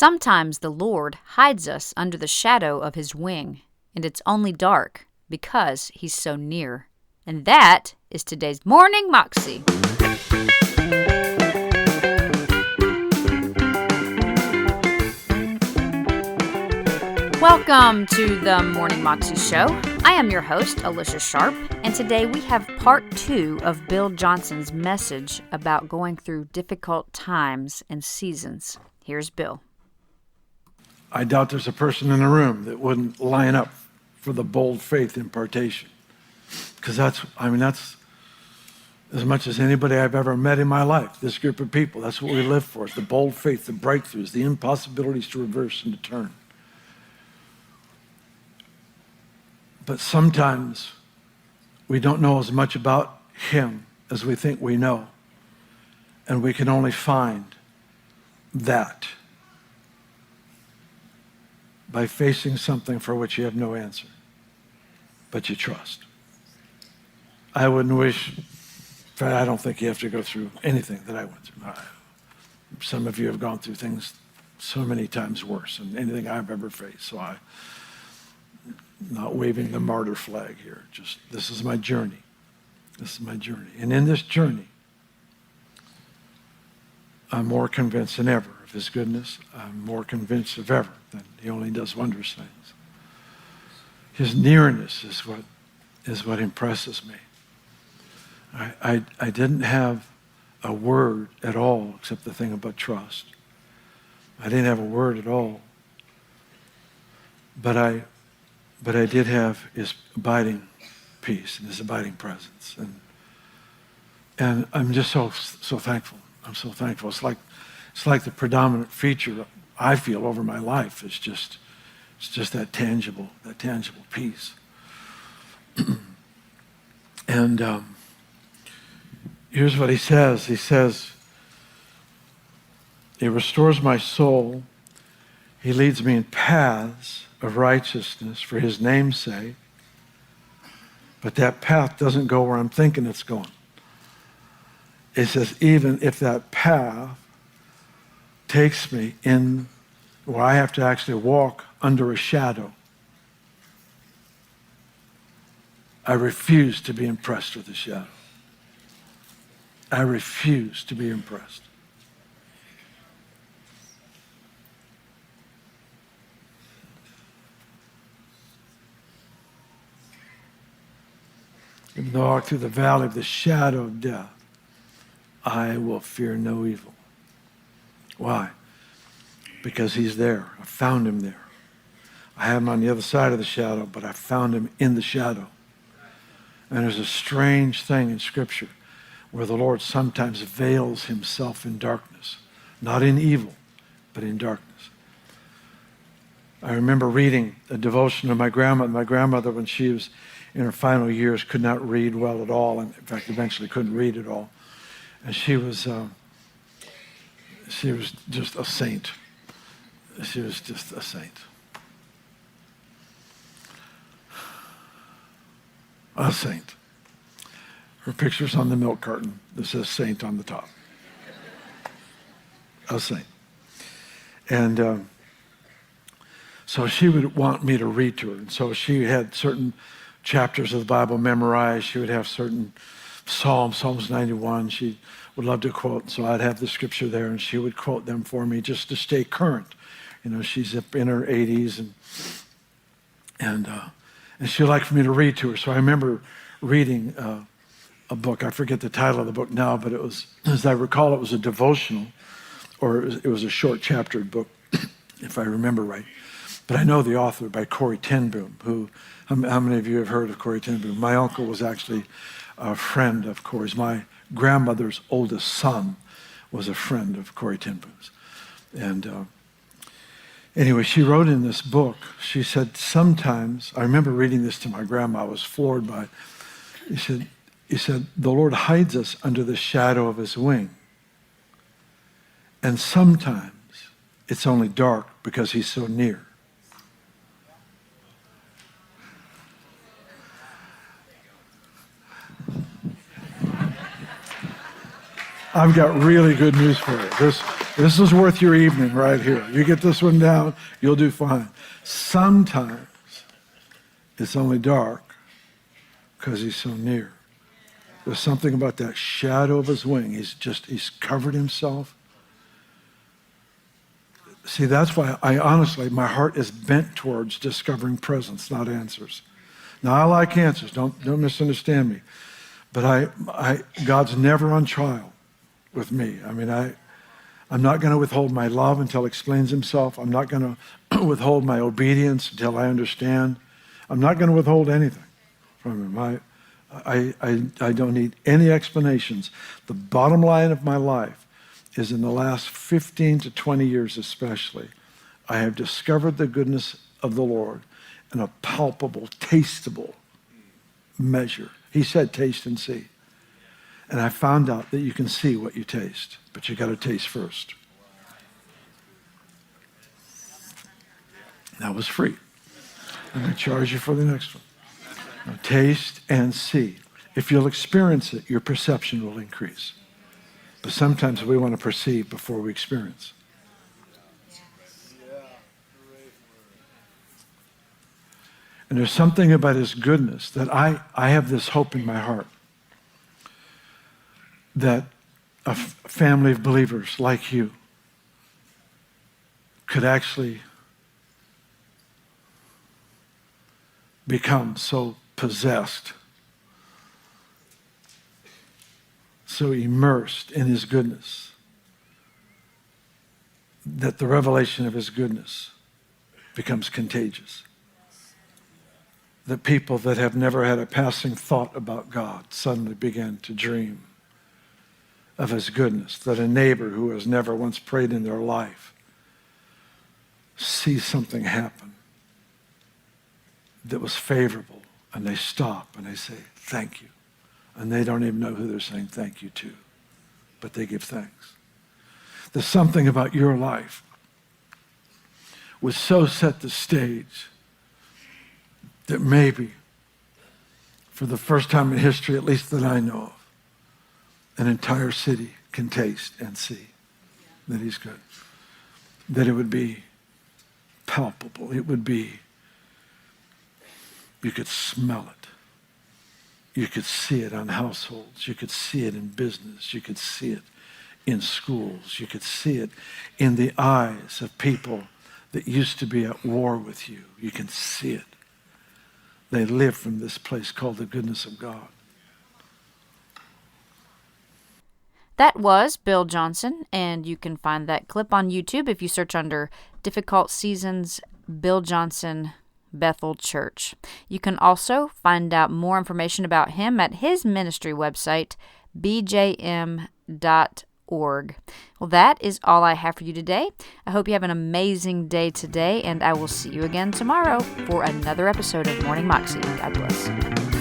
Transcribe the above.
Sometimes the Lord hides us under the shadow of His wing, and it's only dark because He's so near. And that is today's Morning Moxie. Welcome to the Morning Moxie Show. I am your host, Alicia Sharp, and today we have part 2 of Bill Johnson's message about going through difficult times and seasons. Here's Bill. I doubt there's a person in the room that wouldn't line up for the bold faith impartation. Because that's as much as anybody I've ever met in my life, this group of people, that's what we live for. It's the bold faith, the breakthroughs, the impossibilities to reverse and to turn. But sometimes we don't know as much about Him as we think we know. And we can only find that by facing something for which you have no answer, but you trust. I wouldn't wish, in fact, I don't think you have to go through anything that I went through. Some of you have gone through things so many times worse than anything I've ever faced. So I'm not waving the martyr flag here. Just, this is my journey. This is my journey. And in this journey, I'm more convinced than ever of His goodness. I'm more convinced of ever that He only does wondrous things. His nearness is what impresses me. I didn't have a word at all except the thing about trust. I didn't have a word at all. But I did have His abiding peace and His abiding presence. And I'm just so thankful. I'm so thankful. It's like the predominant feature I feel over my life. It's just that tangible peace. And here's what He says. He says, He restores my soul. He leads me in paths of righteousness for His name's sake. But that path doesn't go where I'm thinking it's going. It says, even if that path takes me in where I have to actually walk under a shadow, I refuse to be impressed with the shadow. I refuse to be impressed. Even though I walk through the valley of the shadow of death, I will fear no evil. Why? Because He's there. I found Him there. I have Him on the other side of the shadow, but I found Him in the shadow. And there's a strange thing in Scripture where the Lord sometimes veils Himself in darkness. Not in evil, but in darkness. I remember reading a devotion of my grandmother. My grandmother, when she was in her final years, could not read well at all, and in fact, eventually couldn't read at all. And she was just a saint. She was just a saint. A saint. Her picture's on the milk carton that says saint on the top. A saint. And so she would want me to read to her. And so she had certain chapters of the Bible memorized. She would have certain Psalms 91, she would love to quote. So I'd have the scripture there, and she would quote them for me just to stay current. You know, she's up in her 80s, and she'd like for me to read to her. So I remember reading a book. I forget the title of the book now, but it was, as I recall, it was a devotional, or it was a short chaptered book, if I remember right. But I know the author by Corrie ten Boom, who, how many of you have heard of Corrie ten Boom? My uncle was actually a friend of Corrie's. My grandmother's oldest son was a friend of Corrie ten Boom's. And anyway, she wrote in this book, she said, sometimes, I remember reading this to my grandma, I was floored by it. He said, the Lord hides us under the shadow of His wing. And sometimes it's only dark because He's so near. I've got really good news for you. This is worth your evening right here. You get this one down, you'll do fine. Sometimes it's only dark because he's so near. There's something about that shadow of his wing. He's covered himself. See, that's why my heart is bent towards discovering presence, not answers. Now, I like answers. Don't misunderstand me. But God's never on trial with me. I mean, I'm not going to withhold my love until he explains himself. I'm not going to withhold my obedience until I understand. I'm not going to withhold anything from him. I don't need any explanations. The bottom line of my life is in the last 15 to 20 years especially, I have discovered the goodness of the Lord in a palpable, tastable measure. He said, taste and see. And I found out that you can see what you taste, but you got to taste first. That was free. I'm going to charge you for the next one. Now, taste and see. If you'll experience it, your perception will increase. But sometimes we want to perceive before we experience. And there's something about his goodness that I have this hope in my heart that a family of believers like you could actually become so possessed, so immersed in his goodness, that the revelation of his goodness becomes contagious. That people that have never had a passing thought about God suddenly begin to dream of his goodness. That a neighbor who has never once prayed in their life sees something happen that was favorable, and they stop and they say, thank you. And they don't even know who they're saying thank you to, but they give thanks. There's something about your life which so set the stage that maybe, for the first time in history, at least that I know of, an entire city can taste and see that he's good. That it would be palpable. It would be, you could smell it. You could see it on households. You could see it in business. You could see it in schools. You could see it in the eyes of people that used to be at war with you. You can see it. They live from this place called the goodness of God. That was Bill Johnson, and you can find that clip on YouTube if you search under Difficult Seasons, Bill Johnson, Bethel Church. You can also find out more information about him at his ministry website, bjm.org. Well, that is all I have for you today. I hope you have an amazing day today, and I will see you again tomorrow for another episode of Morning Moxie. God bless.